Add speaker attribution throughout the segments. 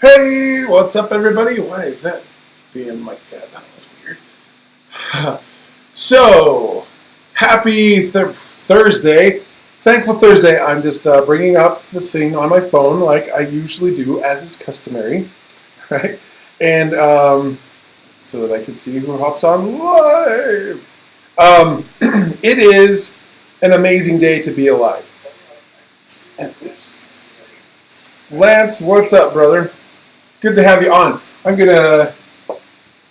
Speaker 1: Hey, what's up, everybody? Why is that being like that? That was weird. So, happy Thursday. Thankful Thursday. I'm just bringing up the thing on my phone like I usually do, as is customary, right? And so that I can see who hops on live. It is an amazing day to be alive. Lance, what's up, brother? Good to have you on. I'm going to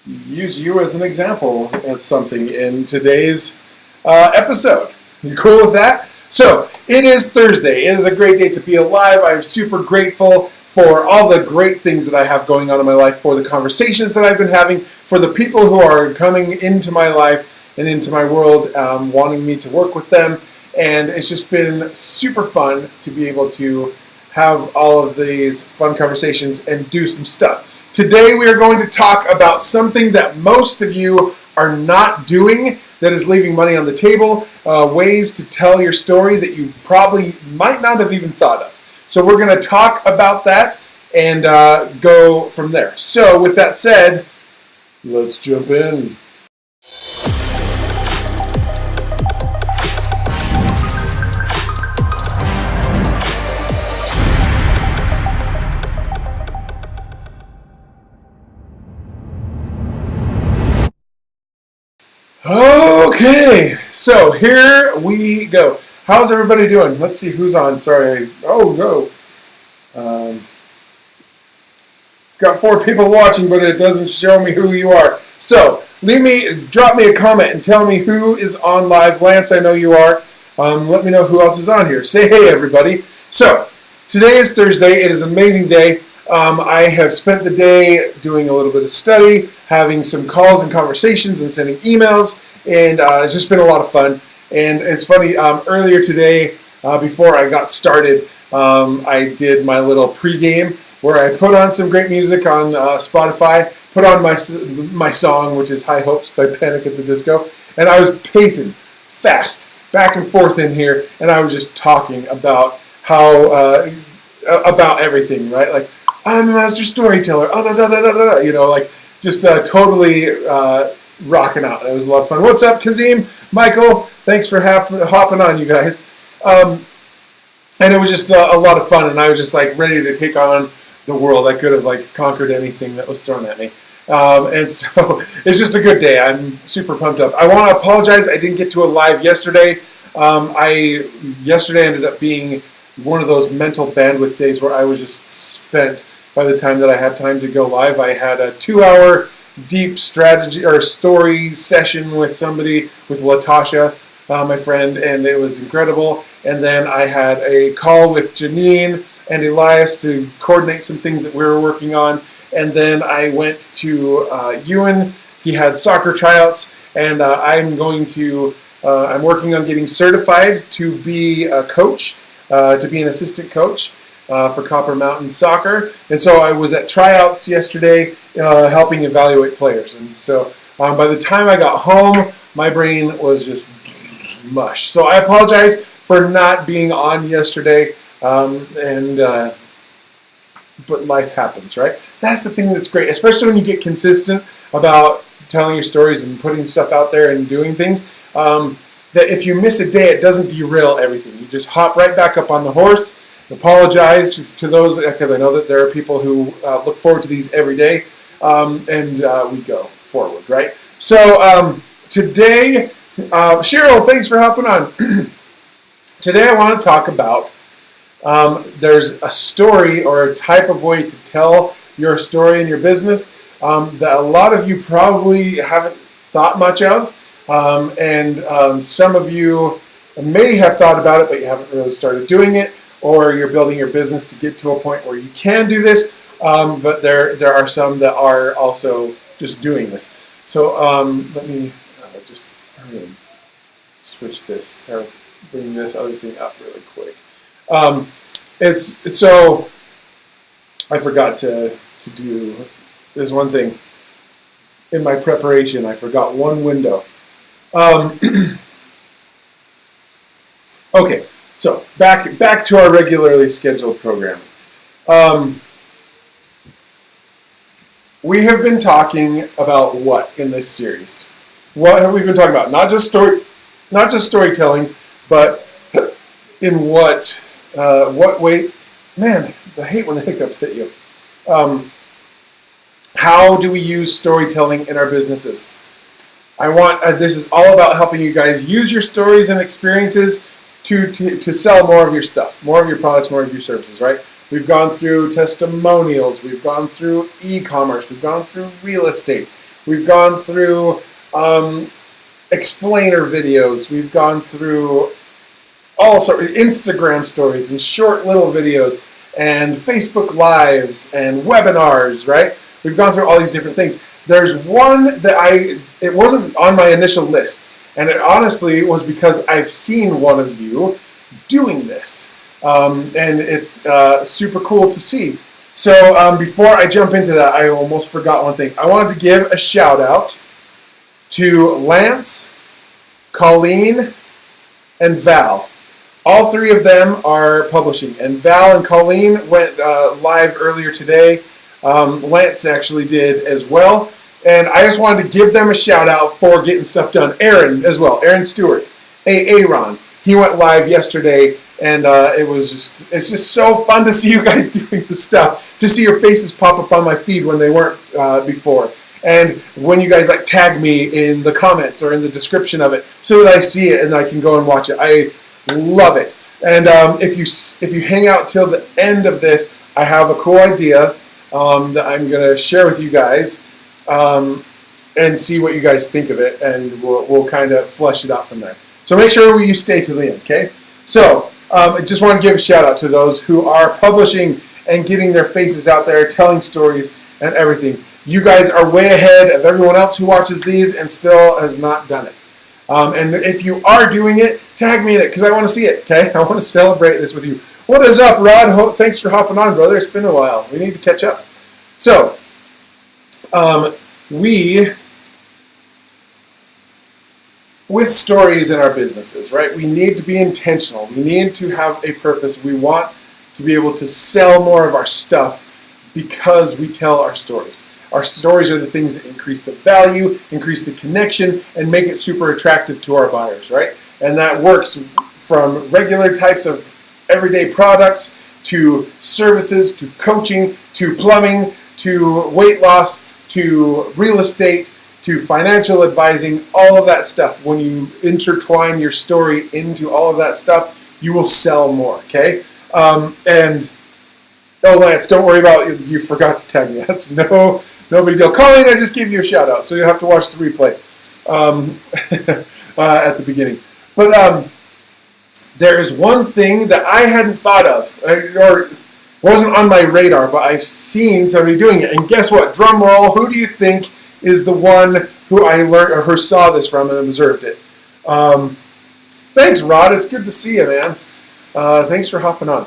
Speaker 1: use you as an example of something in today's episode. You cool with that? So, it is Thursday. It is a great day to be alive. I'm super grateful for all the great things that I have going on in my life, for the conversations that I've been having, for the people who are coming into my life and into my world, wanting me to work with them. And it's just been super fun to be able to have all of these fun conversations and do some stuff. Today we are going to talk about something that most of you are not doing that is leaving money on the table, ways to tell your story that you probably might not have even thought of. So we're going to talk about that and go from there. So with that said, let's jump in. Okay, so here we go. How's everybody doing? Let's see who's on. Sorry. Oh, no. Got 4 people watching, but it doesn't show me who you are. So, drop me a comment and tell me who is on live. Lance, I know you are. Let me know who else is on here. Say hey, everybody. So, today is Thursday. It is an amazing day. I have spent the day doing a little bit of study, having some calls and conversations and sending emails, and it's just been a lot of fun. And it's funny, earlier today, before I got started, I did my little pregame where I put on some great music on Spotify, put on my song, which is High Hopes by Panic at the Disco, and I was pacing fast back and forth in here, and I was just talking about how, about everything, right? Like, I'm a master storyteller, just totally rocking out. It was a lot of fun. What's up, Kazim? Michael, thanks for hopping on, you guys. And it was just a lot of fun, and I was just like ready to take on the world. I could have like conquered anything that was thrown at me. And so it's just a good day. I'm super pumped up. I want to apologize. I didn't get to a live yesterday. Yesterday ended up being one of those mental bandwidth days where I was just spent by the time that I had time to go live. I had a 2-hour deep strategy or story session with somebody, with Latasha, my friend, and it was incredible. And then I had a call with Janine and Elias to coordinate some things that we were working on. And then I went to Ewan. He had soccer tryouts, and I'm working on getting certified to be a coach, to be an assistant coach for Copper Mountain Soccer. And so I was at tryouts yesterday helping evaluate players. And so by the time I got home, my brain was just mush. So I apologize for not being on yesterday, but life happens, right? That's the thing that's great, especially when you get consistent about telling your stories and putting stuff out there and doing things, that if you miss a day, it doesn't derail everything. You just hop right back up on the horse. Apologize to those, because I know that there are people who look forward to these every day, and we go forward, right? So today, Cheryl, thanks for hopping on. Today I want to talk about, there's a story or a type of way to tell your story in your business that a lot of you probably haven't thought much of, and some of you may have thought about it, but you haven't really started doing it, or you're building your business to get to a point where you can do this, but there are some that are also just doing this. So let me I'm going to switch this, or bring this other thing up really quick. So I forgot to do this one thing in my preparation. I forgot one window. Okay. So back to our regularly scheduled programming. we have been talking about what in this series? What have we been talking about? Not just storytelling, but in what ways? Man, I hate when the hiccups hit you. How do we use storytelling in our businesses? This is all about helping you guys use your stories and experiences to sell more of your stuff, more of your products, more of your services, right? We've gone through testimonials, we've gone through e-commerce, we've gone through real estate, we've gone through explainer videos, we've gone through all sorts of Instagram stories and short little videos and Facebook Lives and webinars, right? We've gone through all these different things. There's one that it wasn't on my initial list, and it honestly was because I've seen one of you doing this. And it's super cool to see. So before I jump into that, I almost forgot one thing. I wanted to give a shout out to Lance, Colleen, and Val. All three of them are publishing, and Val and Colleen went live earlier today. Lance actually did as well, and I just wanted to give them a shout out for getting stuff done. Aaron as well, Aaron Stewart, Aaron. He went live yesterday, and it's just so fun to see you guys doing this stuff, to see your faces pop up on my feed when they weren't before, and when you guys like tag me in the comments or in the description of it, so that I see it and I can go and watch it. I love it. And if you hang out till the end of this, I have a cool idea that I'm going to share with you guys, and see what you guys think of it, and we'll kind of flesh it out from there. So make sure you stay to the end, okay? So I just want to give a shout out to those who are publishing and getting their faces out there, telling stories and everything. You guys are way ahead of everyone else who watches these and still has not done it. And if you are doing it, tag me in it, because I want to see it, okay? I want to celebrate this with you. What is up, Rod? Thanks for hopping on, brother. It's been a while. We need to catch up. So, with stories in our businesses, right? We need to be intentional. We need to have a purpose. We want to be able to sell more of our stuff because we tell our stories. Our stories are the things that increase the value, increase the connection, and make it super attractive to our buyers, right? And that works from regular types of everyday products to services, to coaching, to plumbing, to weight loss, to real estate, to financial advising, all of that stuff. When you intertwine your story into all of that stuff, you will sell more, okay? And, oh, Lance, don't worry about it. You forgot to tag me. That's no big deal. Colleen, I just gave you a shout out, so you'll have to watch the replay at the beginning. But there is one thing that I hadn't thought of, or wasn't on my radar, but I've seen somebody doing it. And guess what? Drum roll. Who do you think is the one who I learned or who saw this from and observed it? Thanks, Rod. It's good to see you, man. Thanks for hopping on.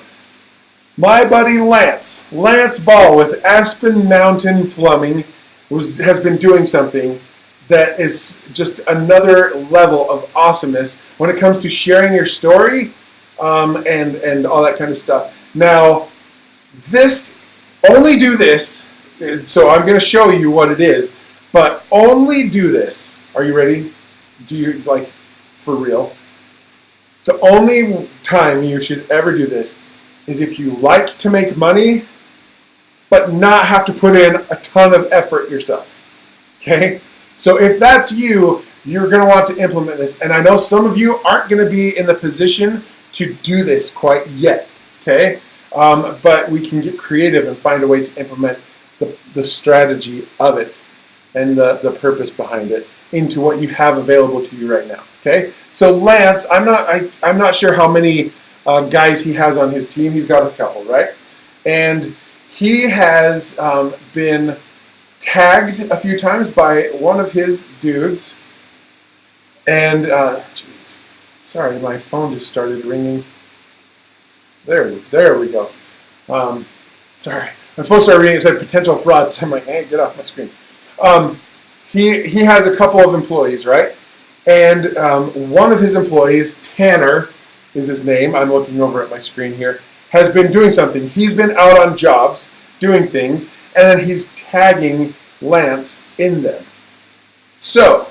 Speaker 1: My buddy Lance Ball with Aspen Mountain Plumbing has been doing something that is just another level of awesomeness when it comes to sharing your story and all that kind of stuff. Now, only do this, so I'm going to show you what it is, but only do this. Are you ready? Do you, like, for real? The only time you should ever do this is if you like to make money, but not have to put in a ton of effort yourself, okay? So if that's you, you're going to want to implement this, and I know some of you aren't going to be in the position to do this quite yet, okay? But we can get creative and find a way to implement the strategy of it and the purpose behind it into what you have available to you right now, okay? So Lance, I'm not sure how many guys he has on his team. He's got a couple, right? And he has been tagged a few times by one of his dudes. And, jeez, sorry, my phone just started ringing. There we go. Sorry, my phone started ringing. It said potential fraud. So I'm like, hey, get off my screen. He has a couple of employees, right? And one of his employees, Tanner is his name, I'm looking over at my screen here, has been doing something. He's been out on jobs, doing things, and then he's tagging Lance in them. So,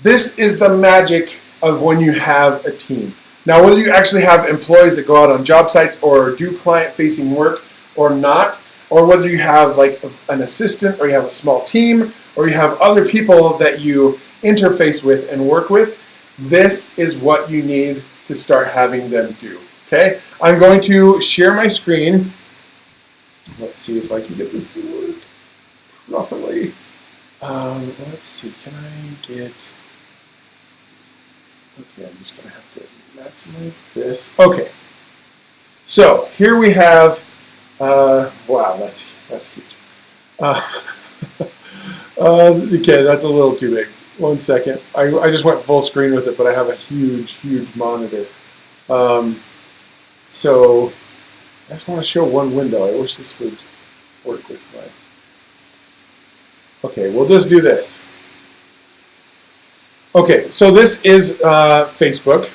Speaker 1: this is the magic of when you have a team. Now, whether you actually have employees that go out on job sites or do client-facing work or not, or whether you have like an assistant or you have a small team or you have other people that you interface with and work with, this is what you need to start having them do. Okay? I'm going to share my screen. Let's see if I can get this to work properly. Let's see, can I get... Okay, I'm just going to have to maximize this. Okay, so here we have, wow, that's huge. Okay, that's a little too big. 1 second. I just went full screen with it, but I have a huge monitor. So I just want to show one window. I wish this would work with my... Okay, we'll just do this. Okay, so this is Facebook.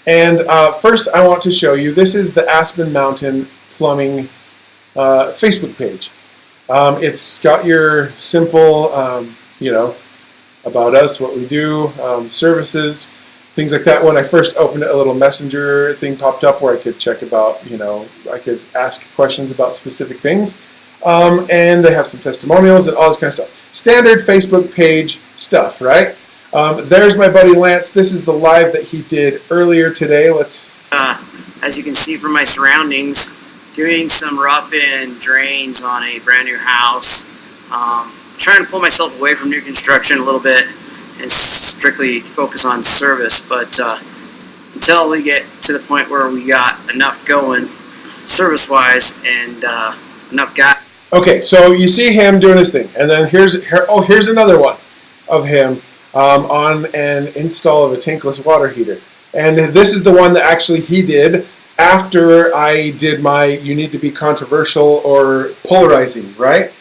Speaker 1: And first I want to show you, this is the Aspen Mountain Plumbing Facebook page. It's got your simple, you know, about us, what we do, services, things like that. When I first opened it, a little messenger thing popped up where I could check about, you know, I could ask questions about specific things. And they have some testimonials and all this kind of stuff. Standard Facebook page stuff, right? There's my buddy Lance. This is the live that he did earlier today. Let's...
Speaker 2: as you can see from my surroundings, doing some rough-in drains on a brand new house. Trying to pull myself away from new construction a little bit and strictly focus on service, but until we get to the point where we got enough going service-wise and enough guys.
Speaker 1: Okay, so you see him doing his thing, and then here's another one of him on an install of a tankless water heater, and this is the one that actually he did after I did my "you need to be controversial" or polarizing, right?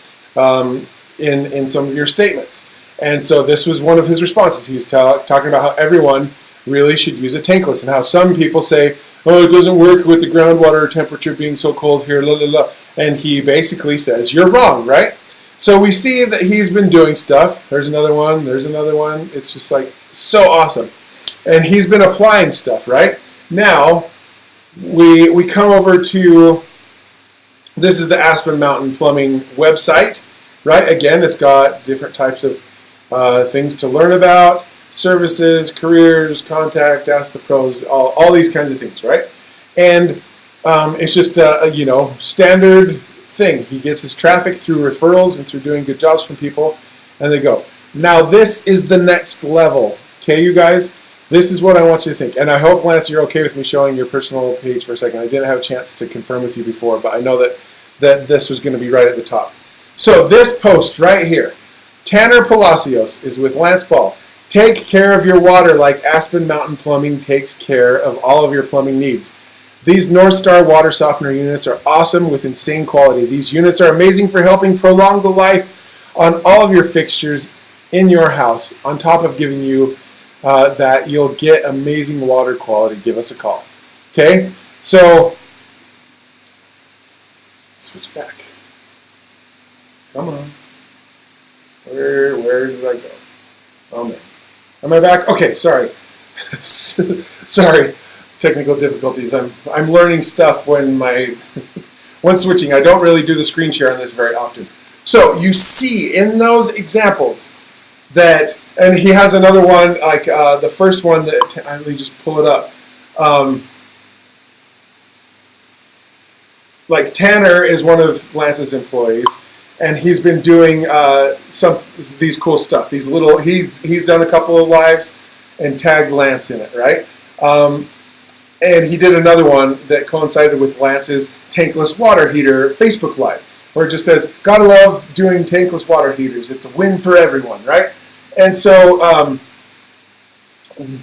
Speaker 1: In some of your statements. And so this was one of his responses. He was talking about how everyone really should use a tankless and how some people say, oh, it doesn't work with the groundwater temperature being so cold here, la la la. And he basically says, you're wrong, right? So we see that he's been doing stuff. There's another one, there's another one. It's just like so awesome. And he's been applying stuff, right? Now, we come over to, this is the Aspen Mountain Plumbing website. Right? Again, it's got different types of things to learn about, services, careers, contact, ask the pros, all these kinds of things, right? And it's just a you know, standard thing. He gets his traffic through referrals and through doing good jobs from people, and they go. Now this is the next level, okay, you guys? This is what I want you to think. And I hope, Lance, you're okay with me showing your personal page for a second. I didn't have a chance to confirm with you before, but I know that this was going to be right at the top. So this post right here, Tanner Palacios is with Lance Ball. Take care of your water like Aspen Mountain Plumbing takes care of all of your plumbing needs. These North Star water softener units are awesome with insane quality. These units are amazing for helping prolong the life on all of your fixtures in your house. On top of giving you that, you'll get amazing water quality. Give us a call. Okay, so switch back. Come on. Where did I go? Oh man. Am I back? Okay, sorry. Sorry. Technical difficulties. I'm learning stuff when switching. I don't really do the screen share on this very often. So you see in those examples that, and he has another one like the first one that let me just pull it up. Like Tanner is one of Lance's employees. And he's been doing these cool stuff. These little he's done a couple of lives and tagged Lance in it, right? And he did another one that coincided with Lance's tankless water heater Facebook Live, where it just says, "Gotta love doing tankless water heaters. It's a win for everyone," right? And so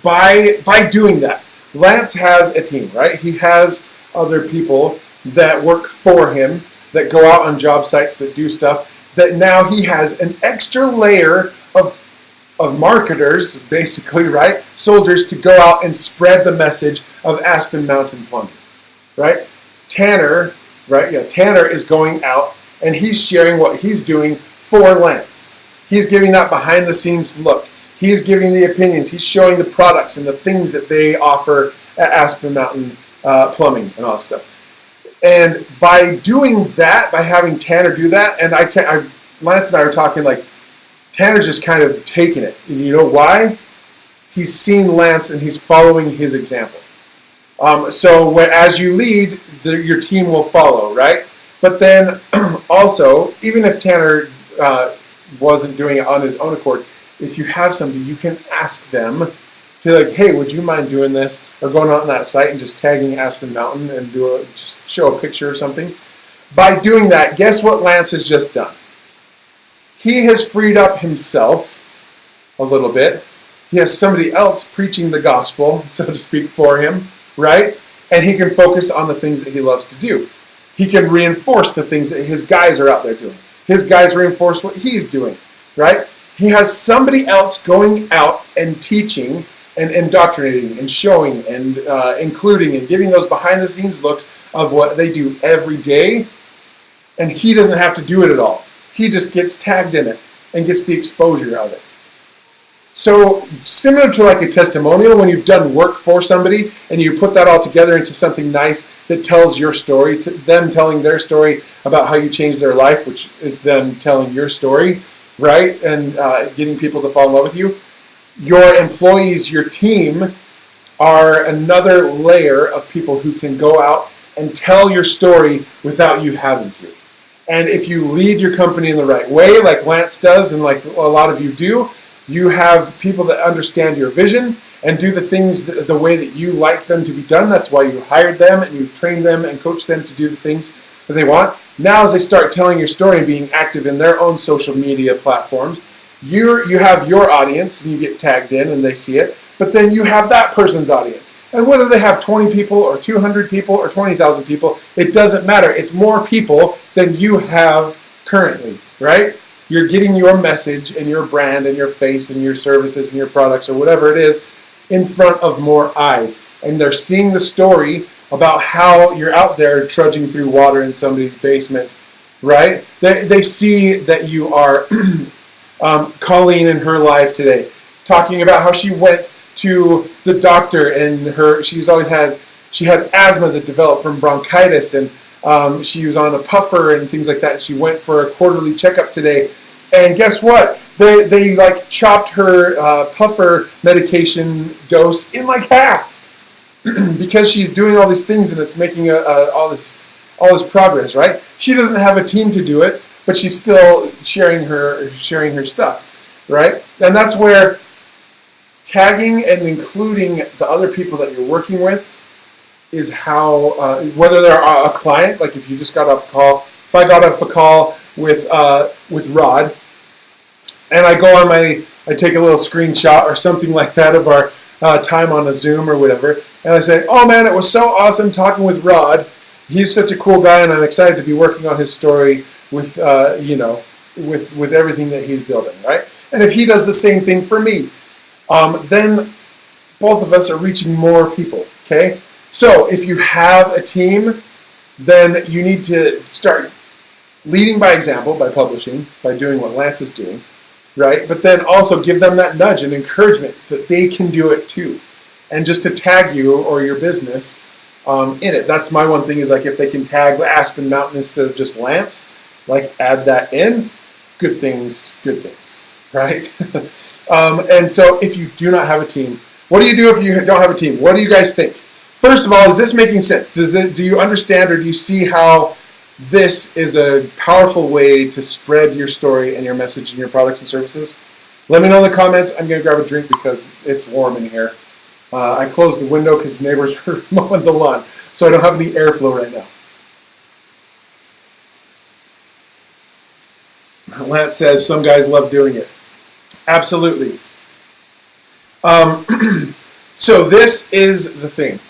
Speaker 1: by doing that, Lance has a team, right? He has other people that work for him, that go out on job sites, that do stuff, that now he has an extra layer of marketers, basically, right? Soldiers to go out and spread the message of Aspen Mountain Plumbing, right? Tanner, right? Yeah, Tanner is going out and he's sharing what he's doing for Lance. He's giving that behind the scenes look. He's giving the opinions. He's showing the products and the things that they offer at Aspen Mountain Plumbing and all that stuff. And by doing that, by having Tanner do that, and Lance and I were talking like, Tanner's just kind of taking it. And you know why? He's seen Lance and he's following his example. So as you lead, your team will follow, right? But then also, even if Tanner wasn't doing it on his own accord, if you have somebody, you can ask them to like, hey, would you mind doing this? Or going on that site and just tagging Aspen Mountain and just show a picture or something. By doing that, guess what Lance has just done? He has freed up himself a little bit. He has somebody else preaching the gospel, so to speak, for him, right? And he can focus on the things that he loves to do. He can reinforce the things that his guys are out there doing. His guys reinforce what he's doing, right? He has somebody else going out and teaching and indoctrinating and showing and including and giving those behind-the-scenes looks of what they do every day, and he doesn't have to do it at all. He just gets tagged in it and gets the exposure of it. So similar to like a testimonial, when you've done work for somebody and you put that all together into something nice that tells your story, to them telling their story about how you changed their life, which is them telling your story, right? And getting people to fall in love with you. Your employees, your team, are another layer of people who can go out and tell your story without you having to. And if you lead your company in the right way, like Lance does and like a lot of you do, you have people that understand your vision and do the things the way that you like them to be done. That's why you hired them and you've trained them and coached them to do the things that they want. Now as they start telling your story and being active in their own social media platforms, you have your audience and you get tagged in and they see it, but then you have that person's audience. And whether they have 20 people or 200 people or 20,000 people, it doesn't matter. It's more people than you have currently, right? You're getting your message and your brand and your face and your services and your products or whatever it is in front of more eyes. And they're seeing the story about how you're out there trudging through water in somebody's basement, right? They see that you are Colleen in her life today, talking about how she went to the doctor and she had asthma that developed from bronchitis and she was on a puffer and things like that. And she went for a quarterly checkup today. And guess what? They like chopped her puffer medication dose in like half because she's doing all these things and it's making all this progress, right? She doesn't have a team to do it, but she's still sharing her stuff, right? And that's where tagging and including the other people that you're working with is how, whether they're a client, like if you just got off a call, if I got off a call with Rod, and I go on I take a little screenshot or something like that of our time on a Zoom or whatever, and I say, oh man, it was so awesome talking with Rod. He's such a cool guy, and I'm excited to be working on his story with, with everything that he's building, right? And if he does the same thing for me, then both of us are reaching more people, okay? So if you have a team, then you need to start leading by example, by publishing, by doing what Lance is doing, right? But then also give them that nudge and encouragement that they can do it too. And just to tag you or your business in it. That's my one thing is like if they can tag Aspen Mountain instead of just Lance, like add that in, good things, right? And so if you do not have a team, what do you do if you don't have a team? What do you guys think? First of all, is this making sense? Do you understand or do you see how this is a powerful way to spread your story and your message and your products and services? Let me know in the comments. I'm going to grab a drink because it's warm in here. I closed the window because neighbors were mowing the lawn, so I don't have any airflow right now. Lance says some guys love doing it. Absolutely. So this is the thing.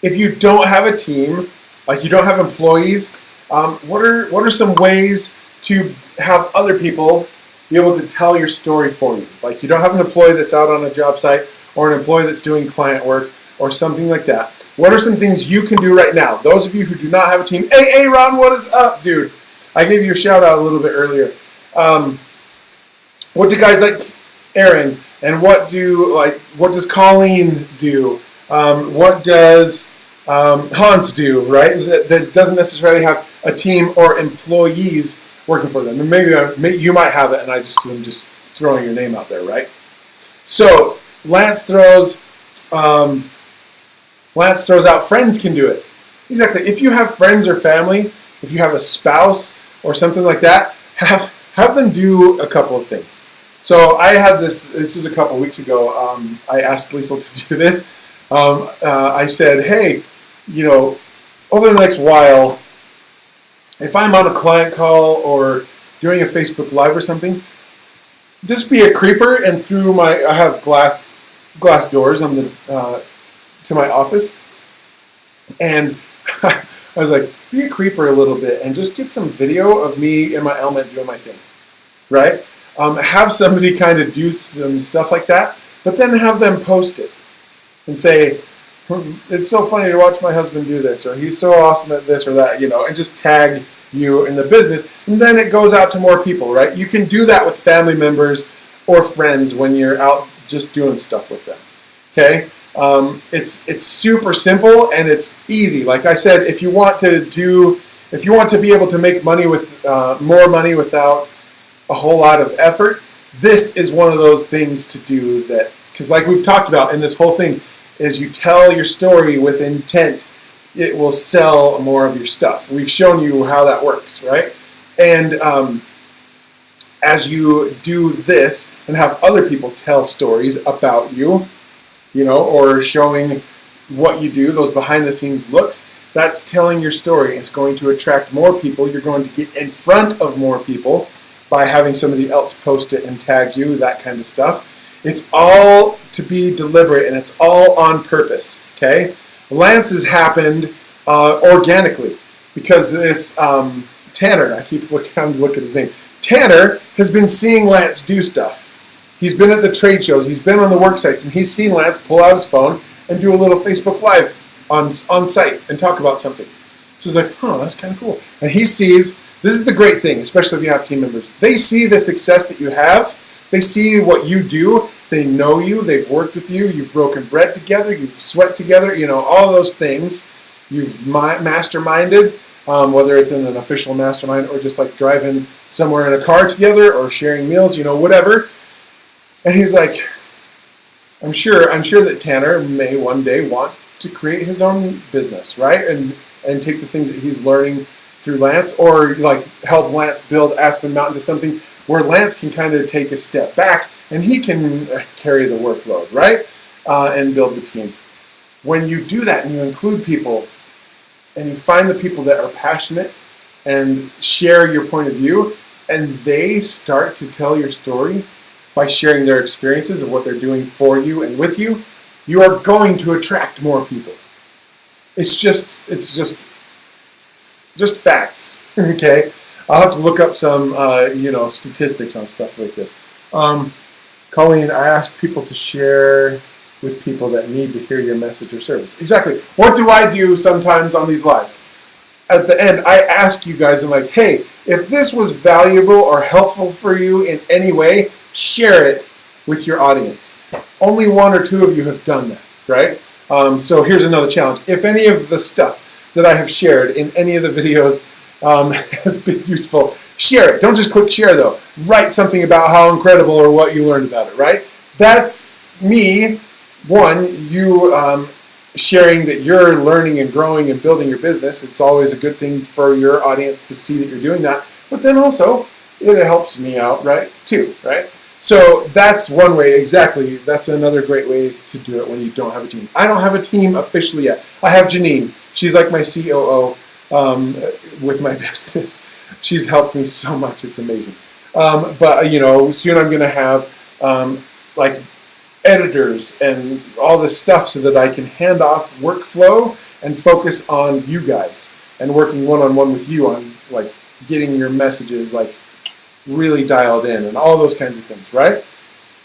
Speaker 1: If you don't have a team, like you don't have employees, what are some ways to have other people be able to tell your story for you? Like you don't have an employee that's out on a job site or an employee that's doing client work or something like that. What are some things you can do right now? Those of you who do not have a team, hey Ron, what is up, dude? I gave you a shout out a little bit earlier. What do guys like Aaron and what does Colleen do? What does Hans do? Right? That doesn't necessarily have a team or employees working for them. And maybe you might have it, and I'm just throwing your name out there, right? So Lance throws out friends can do it. Exactly. If you have friends or family, if you have a spouse or something like that, have them do a couple of things. So I had this was a couple of weeks ago. I asked Liesl to do this. I said, hey, over the next while, if I'm on a client call or doing a Facebook Live or something, just be a creeper and I have glass doors on the to my office, and I was like, be a creeper a little bit and just get some video of me in my element doing my thing, right? Have somebody kind of do some stuff like that, but then have them post it and say, it's so funny to watch my husband do this, or he's so awesome at this or that, and just tag you in the business, and then it goes out to more people, right? You can do that with family members or friends when you're out just doing stuff with them, okay? It's super simple and it's easy. Like I said, if you want to be able to make money with more money without a whole lot of effort, this is one of those things to do that, because like we've talked about in this whole thing, is you tell your story with intent, it will sell more of your stuff. We've shown you how that works, right? And as you do this and have other people tell stories about you, or showing what you do, those behind the scenes looks, that's telling your story. It's going to attract more people. You're going to get in front of more people by having somebody else post it and tag you, that kind of stuff. It's all to be deliberate and it's all on purpose, okay? Lance has happened organically because this Tanner, I keep looking at his name, Tanner has been seeing Lance do stuff. He's been at the trade shows, he's been on the work sites, and he's seen Lance pull out his phone and do a little Facebook Live on site and talk about something. So he's like, that's kind of cool. And he sees, this is the great thing, especially if you have team members, they see the success that you have, they see what you do, they know you, they've worked with you, you've broken bread together, you've sweat together, all those things. You've masterminded, whether it's in an official mastermind or just like driving somewhere in a car together or sharing meals, whatever. And he's like, I'm sure that Tanner may one day want to create his own business, right? And take the things that he's learning through Lance, or like help Lance build Aspen Mountain to something where Lance can kind of take a step back and he can carry the workload, right? And build the team. When you do that and you include people and you find the people that are passionate and share your point of view, and they start to tell your story by sharing their experiences of what they're doing for you and with you, you are going to attract more people. It's just facts, okay? I'll have to look up some, statistics on stuff like this. Colleen, I ask people to share with people that need to hear your message or service. Exactly. What do I do sometimes on these lives? At the end, I ask you guys, I'm like, hey, if this was valuable or helpful for you in any way, share it with your audience. Only one or two of you have done that, right? So here's another challenge. If any of the stuff that I have shared in any of the videos has been useful, share it. Don't just click share, though. Write something about how incredible or what you learned about it, right? That's me, you sharing that you're learning and growing and building your business. It's always a good thing for your audience to see that you're doing that. But then also, it helps me out, right, too, right? So that's one way, exactly. That's another great way to do it when you don't have a team. I don't have a team officially yet. I have Janine. She's like my COO with my business. She's helped me so much. It's amazing. But, soon I'm going to have, editors and all this stuff so that I can hand off workflow and focus on you guys and working one-on-one with you on, getting your messages, really dialed in and all those kinds of things, right?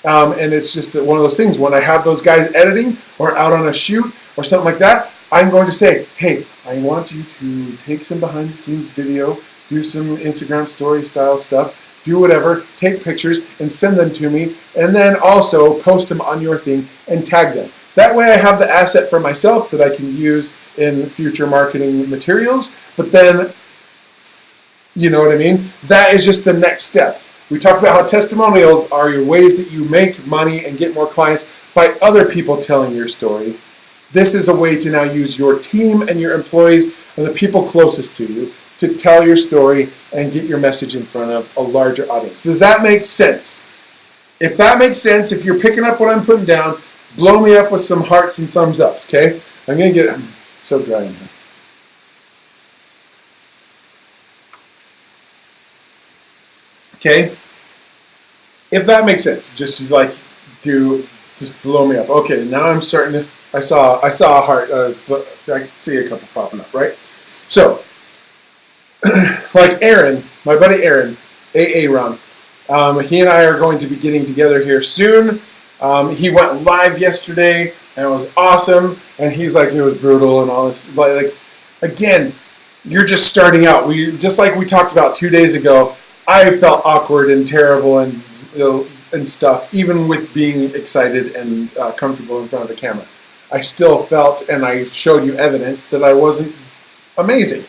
Speaker 1: And it's just one of those things. When I have those guys editing or out on a shoot or something like that, I'm going to say, hey, I want you to take some behind-the-scenes video do some Instagram story style stuff, do whatever, take pictures and send them to me, and then also post them on your thing and tag them. That way I have the asset for myself that I can use in future marketing materials, but then, you know what I mean? That is just the next step. We talked about how testimonials are your ways that you make money and get more clients by other people telling your story. This is a way to now use your team and your employees and the people closest to you to tell your story and get your message in front of a larger audience. Does that make sense? If that makes sense, if you're picking up what I'm putting down, blow me up with some hearts and thumbs ups, okay? I'm so dry in here. Okay? If that makes sense, just blow me up. Okay, now I'm starting to, I saw a heart, I see a couple popping up, right? So, like Aaron, my buddy Aaron, Aaron, he and I are going to be getting together here soon. He went live yesterday, and it was awesome, and he's like, it was brutal and all this. Like, again, you're just starting out. Just like we talked about 2 days ago, I felt awkward and terrible and and stuff, even with being excited and comfortable in front of the camera. I still felt, and I showed you evidence, that I wasn't amazing,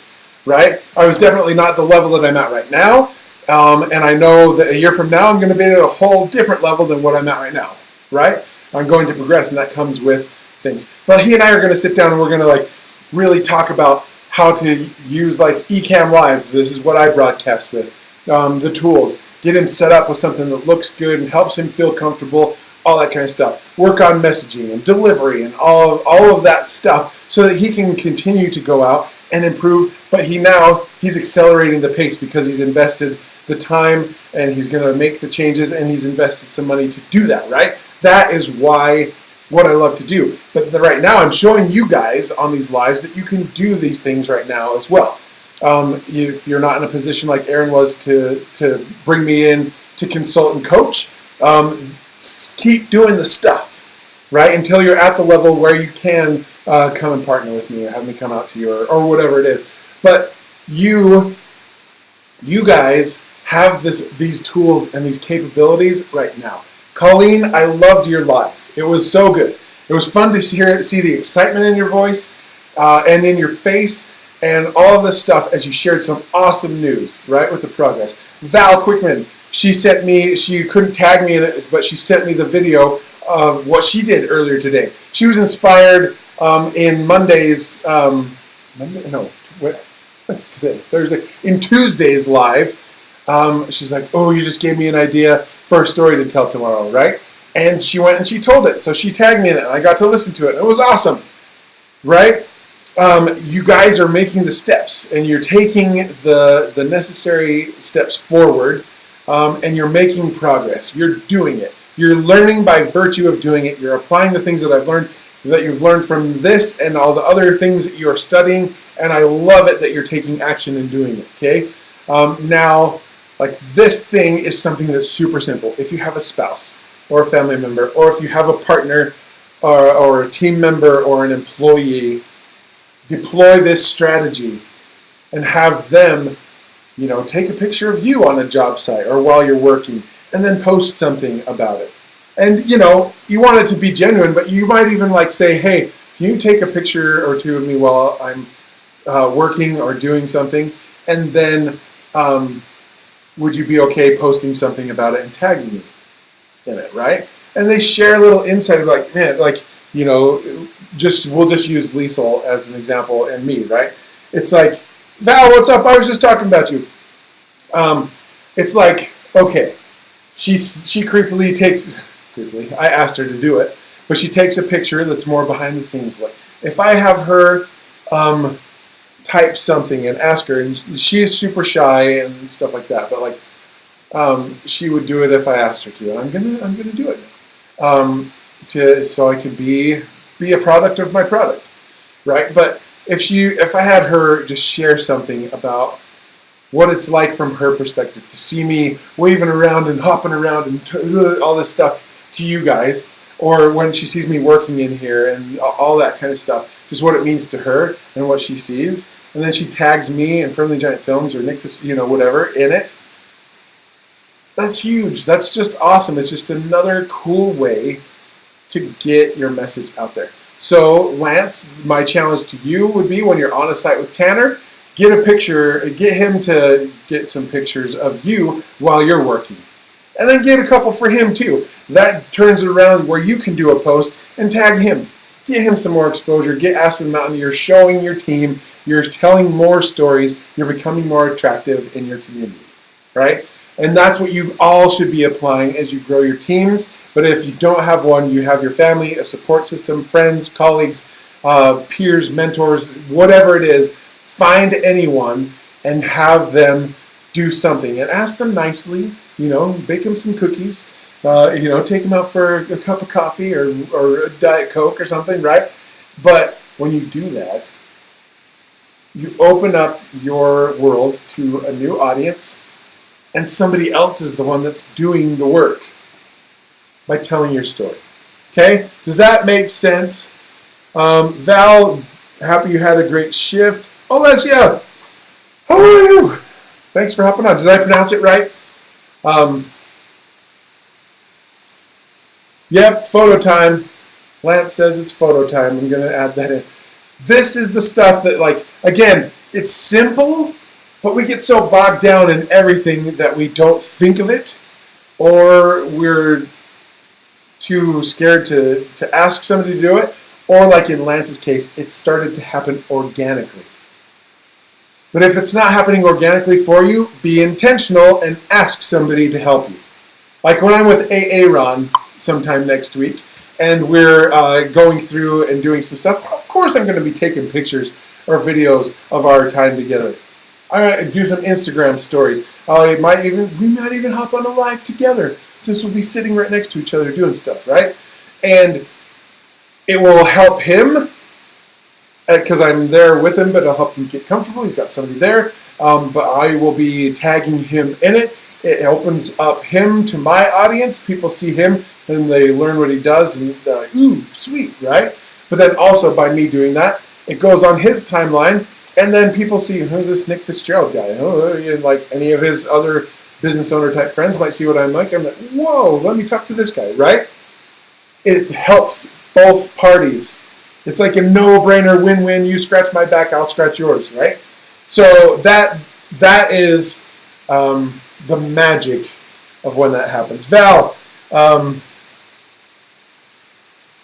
Speaker 1: right? I was definitely not the level that I'm at right now, and I know that a year from now I'm going to be at a whole different level than what I'm at right now, right? I'm going to progress, and that comes with things. But he and I are going to sit down and we're going to like really talk about how to use like Ecamm Live. This is what I broadcast with. The tools. Get him set up with something that looks good and helps him feel comfortable, all that kind of stuff. Work on messaging and delivery and all of that stuff so that he can continue to go out and improve. But he's accelerating the pace because he's invested the time and he's going to make the changes and he's invested some money to do that, right? That is what I love to do. But right now I'm showing you guys on these lives that you can do these things right now as well. If you're not in a position like Aaron was to bring me in to consult and coach, keep doing the stuff, right? Until you're at the level where you can come and partner with me or have me come out to you or whatever it is. But you guys have these tools and these capabilities right now. Colleen, I loved your live. It was so good. It was fun to see the excitement in your voice and in your face. And all of this stuff as you shared some awesome news, right, with the progress. Val Quickman, she couldn't tag me in it, but she sent me the video of what she did earlier today. She was inspired in Monday's, what's today? Thursday. In Tuesday's live, she's like, oh, you just gave me an idea for a story to tell tomorrow, right? And she went and she told it. So she tagged me in it, and I got to listen to it. It was awesome, right? You guys are making the steps and you're taking the necessary steps forward and you're making progress. You're doing it. You're learning by virtue of doing it. You're applying the things that you've learned from this and all the other things that you're studying, and I love it that you're taking action and doing it, okay? Now, like this thing is something that's super simple. If you have a spouse or a family member or if you have a partner or a team member or an employee, deploy this strategy and have them, take a picture of you on a job site or while you're working and then post something about it. And, you want it to be genuine, but you might even say, hey, can you take a picture or two of me while I'm working or doing something? And then would you be okay posting something about it and tagging me in it, right? And they share a little insight of we'll just use Liesel as an example and me, right? It's like, Val, what's up? I was just talking about you. It's like, okay, she creepily, I asked her to do it, but she takes a picture that's more behind the scenes. Like, if I have her type something and ask her, and she's super shy and stuff like that, but she would do it if I asked her to, and I'm gonna do it so I could be a product of my product, right? But if I had her just share something about what it's like from her perspective to see me waving around and hopping around and all this stuff to you guys, or when she sees me working in here and all that kind of stuff, just what it means to her and what she sees, and then she tags me and Friendly Giant Films or Nick, whatever in it. That's huge. That's just awesome. It's just another cool way to get your message out there. So, Lance, my challenge to you would be when you're on a site with Tanner, get him to get some pictures of you while you're working. And then get a couple for him too. That turns it around where you can do a post and tag him. Get him some more exposure. Get Aspen Mountain. You're showing your team. You're telling more stories. You're becoming more attractive in your community, right? And that's what you all should be applying as you grow your teams. But if you don't have one, you have your family, a support system, friends, colleagues, peers, mentors, whatever it is. Find anyone and have them do something. And ask them nicely, bake them some cookies, take them out for a cup of coffee or a Diet Coke or something, right? But when you do that, you open up your world to a new audience, and somebody else is the one that's doing the work by telling your story. Okay? Does that make sense? Val, happy you had a great shift. Alessia, how are you? Thanks for hopping on. Did I pronounce it right? Yep, photo time. Lance says it's photo time. I'm going to add that in. This is the stuff that, again, it's simple, but we get so bogged down in everything that we don't think of it, or we're too scared to ask somebody to do it, or like in Lance's case, it started to happen organically. But if it's not happening organically for you, be intentional and ask somebody to help you. Like when I'm with Aaron sometime next week, and we're going through and doing some stuff, of course I'm going to be taking pictures or videos of our time together. I do some Instagram stories. We might even hop on a live together, since we'll be sitting right next to each other doing stuff, right? And it will help him, because I'm there with him, but it'll help him get comfortable. He's got somebody there, but I will be tagging him in it. It opens up him to my audience. People see him, and they learn what he does, and they're like, ooh, sweet, right? But then also by me doing that, it goes on his timeline, and then people see, who's this Nick Fitzgerald guy? And like any of his other business owner type friends might see what I'm like. I'm like, whoa, let me talk to this guy, right? It helps both parties. It's like a no-brainer win-win. You scratch my back, I'll scratch yours, right? So that is the magic of when that happens. Val,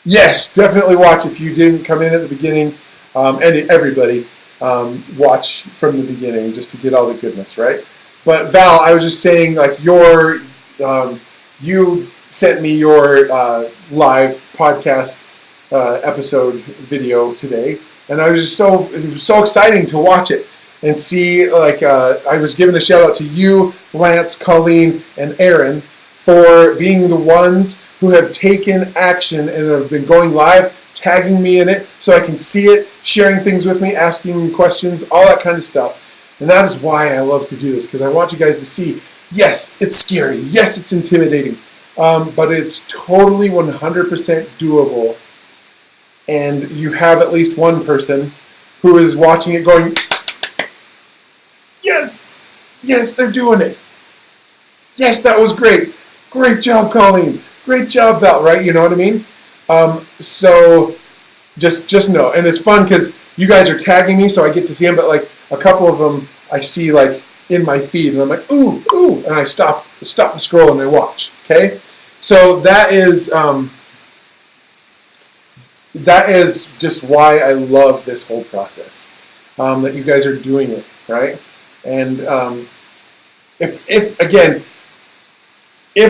Speaker 1: yes, definitely watch if you didn't come in at the beginning. And everybody watch from the beginning just to get all the goodness, right? But Val, I was just saying, you sent me your live podcast episode video today, and I was just it was so exciting to watch it and see. I was giving a shout out to you, Lance, Colleen, and Aaron for being the ones who have taken action and have been going live, tagging me in it so I can see it, sharing things with me, asking questions, all that kind of stuff. And that is why I love to do this, because I want you guys to see, yes, it's scary, yes, it's intimidating, but it's totally 100% doable. And you have at least one person who is watching it going, yes, they're doing it. Yes, that was great. Great job, Colleen. Great job, Val, right? You know what I mean? So just know. And it's fun because you guys are tagging me, so I get to see them, but a couple of them I see in my feed, and I'm like, ooh, and I stop the scroll and I watch, okay? So that is just why I love this whole process, that you guys are doing it, right? And if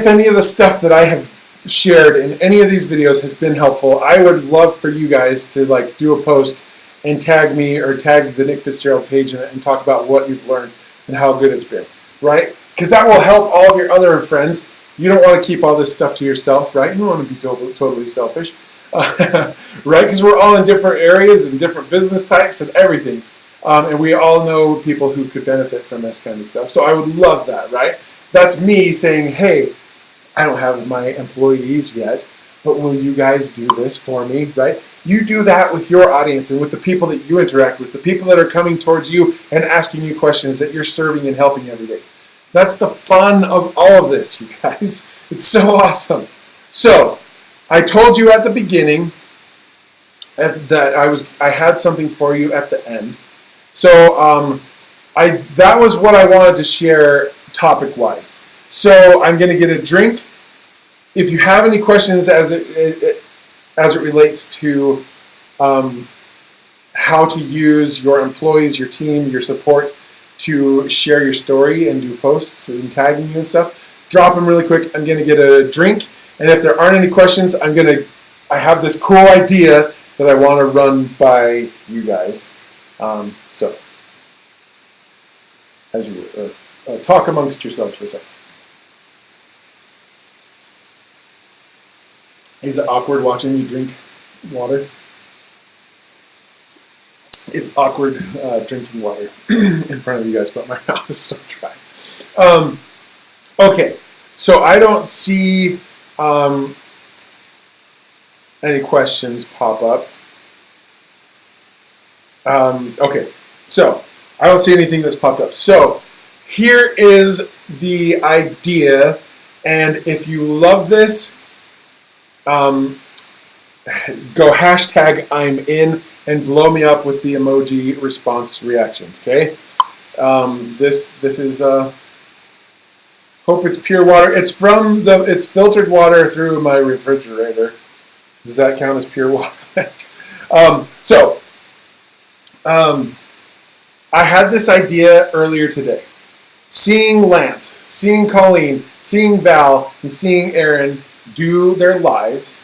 Speaker 1: any of the stuff that I have shared in any of these videos has been helpful, I would love for you guys to do a post and tag me or tag the Nick Fitzgerald page and talk about what you've learned and how good it's been, right? Because that will help all of your other friends. You don't want to keep all this stuff to yourself, right? You don't want to be totally selfish. Right? Because we're all in different areas and different business types and everything. And we all know people who could benefit from this kind of stuff. So I would love that, right? That's me saying, hey, I don't have my employees yet, but will you guys do this for me, right? You do that with your audience and with the people that you interact with, the people that are coming towards you and asking you questions that you're serving and helping every day. That's the fun of all of this, you guys. It's so awesome. So, I told you at the beginning that I had something for you at the end. So, that was what I wanted to share topic-wise. So, I'm going to get a drink. If you have any questions as it relates to how to use your employees, your team, your support to share your story and do posts and tagging you and stuff, drop them really quick. I'm going to get a drink, and if there aren't any questions, I have this cool idea that I want to run by you guys. So, as you talk amongst yourselves for a second. Is it awkward watching you drink water? It's awkward drinking water in front of you guys, but my mouth is so dry. Okay, so I don't see any questions pop up. Okay, so I don't see anything that's popped up. So here is the idea, and if you love this, go hashtag I'm in and blow me up with the emoji response reactions, okay? This is hope it's pure water. It's filtered water through my refrigerator. Does that count as pure water? I had this idea earlier today. Seeing Lance, seeing Colleen, seeing Val, and seeing Aaron do their lives,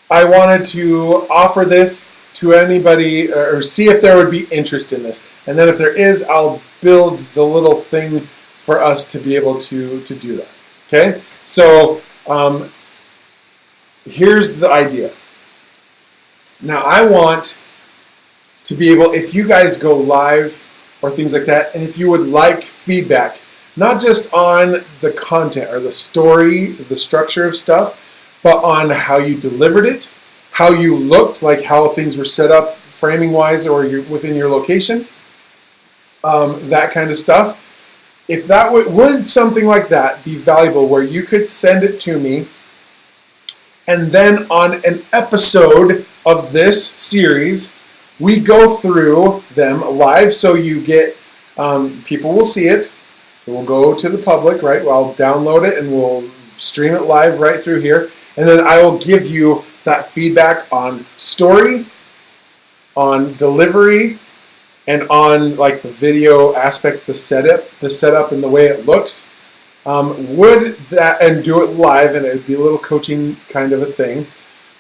Speaker 1: I wanted to offer this to anybody or see if there would be interest in this. And then if there is, I'll build the little thing for us to be able to do that. Okay? So here's the idea. Now I want to be able, if you guys go live or things like that, and if you would like feedback, not just on the content or the story, the structure of stuff, but on how you delivered it, how you looked, like how things were set up framing-wise or within your location, that kind of stuff. If that would something like that be valuable, where you could send it to me, and then on an episode of this series, we go through them live, so you get, people will see it. It will go to the public, right? I'll download it and we'll stream it live right through here. And then I will give you that feedback on story, on delivery, and on like the video aspects, the setup and the way it looks. And do it live, and it would be a little coaching kind of a thing.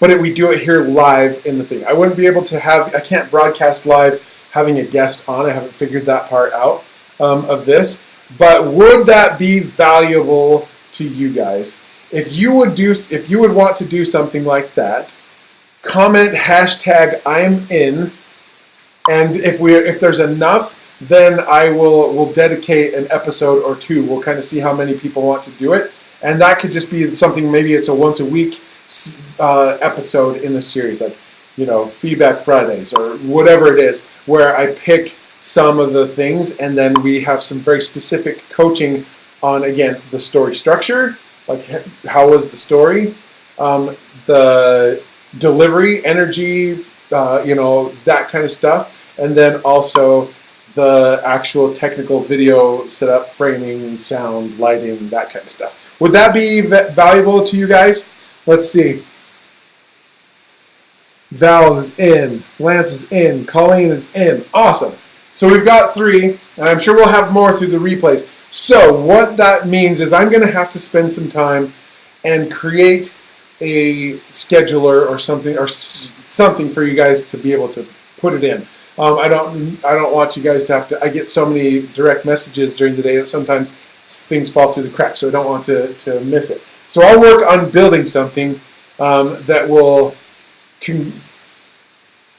Speaker 1: But we do it here live in the thing. I wouldn't be able to I can't broadcast live having a guest on. I haven't figured that part out of this. But would that be valuable to you guys? If you would want to do something like that, comment hashtag I'm in, and if there's enough, then we'll dedicate an episode or two. We'll kind of see how many people want to do it, and that could just be something. Maybe it's a once a week episode in the series, like Feedback Fridays or whatever it is, where I pick some of the things, and then we have some very specific coaching on, again, the story structure, like how was the story, the delivery, energy, that kind of stuff, and then also the actual technical video setup, framing, sound, lighting, that kind of stuff. Would that be valuable to you guys? Let's see. Val is in, Lance is in, Colleen is in. Awesome. So we've got 3, and I'm sure we'll have more through the replays. So what that means is I'm going to have to spend some time and create a scheduler or something for you guys to be able to put it in. I don't want you guys to have to. I get so many direct messages during the day that sometimes things fall through the cracks, so I don't want to miss it. So I'll work on building something that will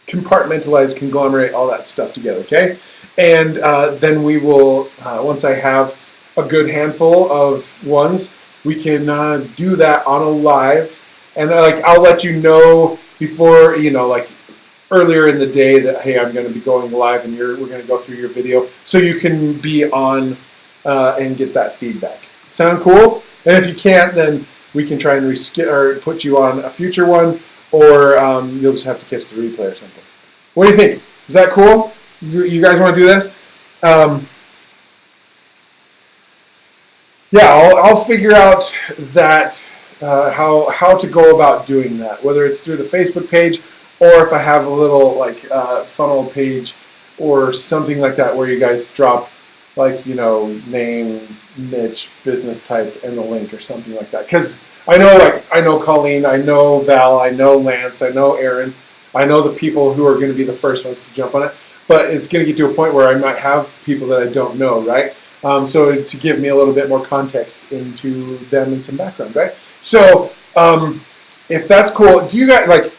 Speaker 1: compartmentalize, conglomerate all that stuff together, okay? And then we will, once I have a good handful of ones, we can do that on a live. And I'll let you know before, like earlier in the day that, hey, I'm going to be going live and we're going to go through your video so you can be on and get that feedback. Sound cool? And if you can't, then we can try and or put you on a future one, or you'll just have to catch the replay or something. What do you think? Is that cool? You guys want to do this? Yeah, I'll figure out that how to go about doing that, whether it's through the Facebook page or if I have a little like funnel page or something like that where you guys drop like, name, niche, business type, and the link or something like that. Because I know Colleen, I know Val, I know Lance, I know Aaron, I know the people who are going to be the first ones to jump on it. But it's going to get to a point where I might have people that I don't know, right? So to give me a little bit more context into them and some background, right? So if that's cool, do you guys,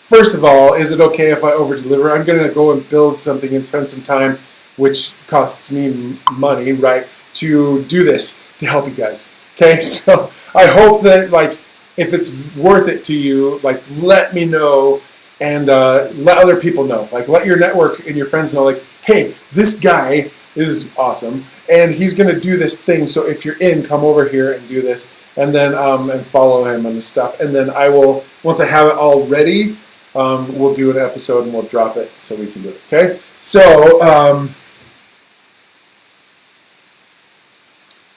Speaker 1: first of all, is it okay if I over-deliver? I'm going to go and build something and spend some time, which costs me money, right, to do this, to help you guys. Okay, so I hope that, if it's worth it to you, let me know and let other people know. Let your network and your friends know, hey, this guy is awesome, and he's going to do this thing, so if you're in, come over here and do this, and then and follow him on the stuff. And then I will, once I have it all ready, we'll do an episode and we'll drop it so we can do it, okay? So,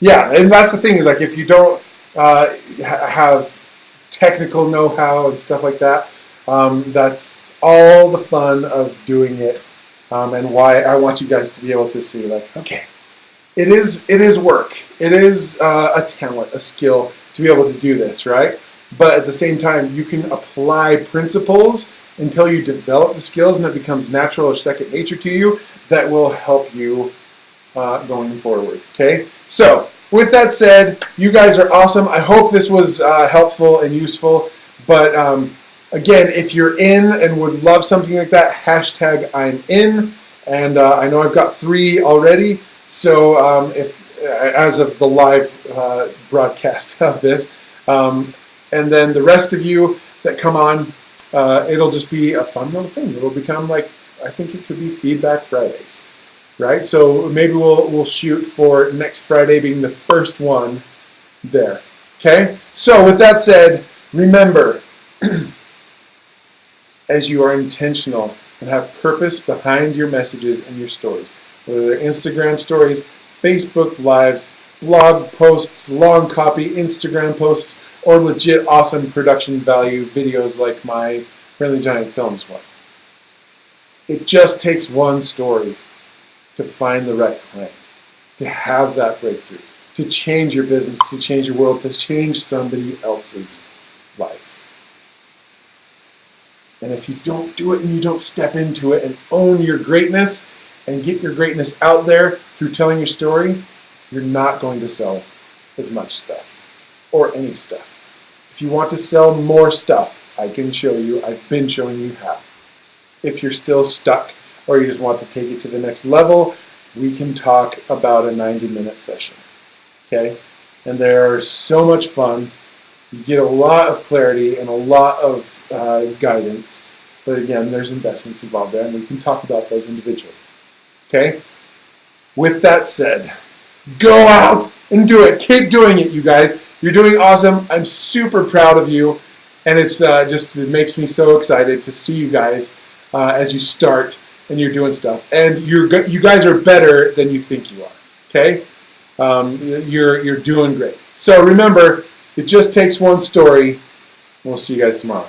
Speaker 1: yeah, and that's the thing is, if you don't have technical know-how and stuff like that, that's all the fun of doing it, and why I want you guys to be able to see, okay, it is work. It is a talent, a skill to be able to do this, right? But at the same time, you can apply principles until you develop the skills and it becomes natural or second nature to you that will help you going forward, okay? So, with that said, you guys are awesome. I hope this was helpful and useful. But again, if you're in and would love something like that, hashtag I'm in. And I know I've got 3 already. So as of the live broadcast of this, and then the rest of you that come on, it'll just be a fun little thing. It'll become I think it could be Feedback Fridays. Right, so maybe we'll shoot for next Friday being the first one there. Okay, so with that said, remember, as you are intentional and have purpose behind your messages and your stories, whether they're Instagram stories, Facebook lives, blog posts, long copy Instagram posts, or legit awesome production value videos like my Friendly Giant Films one. It just takes one story to find the right client, to have that breakthrough, to change your business, to change your world, to change somebody else's life. And if you don't do it and you don't step into it and own your greatness and get your greatness out there through telling your story, you're not going to sell as much stuff or any stuff. If you want to sell more stuff, I can show you. I've been showing you how. If you're still stuck, or you just want to take it to the next level, we can talk about a 90-minute session, okay? And they're so much fun. You get a lot of clarity and a lot of guidance, but again, there's investments involved there, and we can talk about those individually, okay? With that said, go out and do it. Keep doing it, you guys. You're doing awesome. I'm super proud of you, and it's it makes me so excited to see you guys as you start and you're doing stuff, and you guys are better than you think you are. Okay, you're doing great. So remember, it just takes one story. We'll see you guys tomorrow.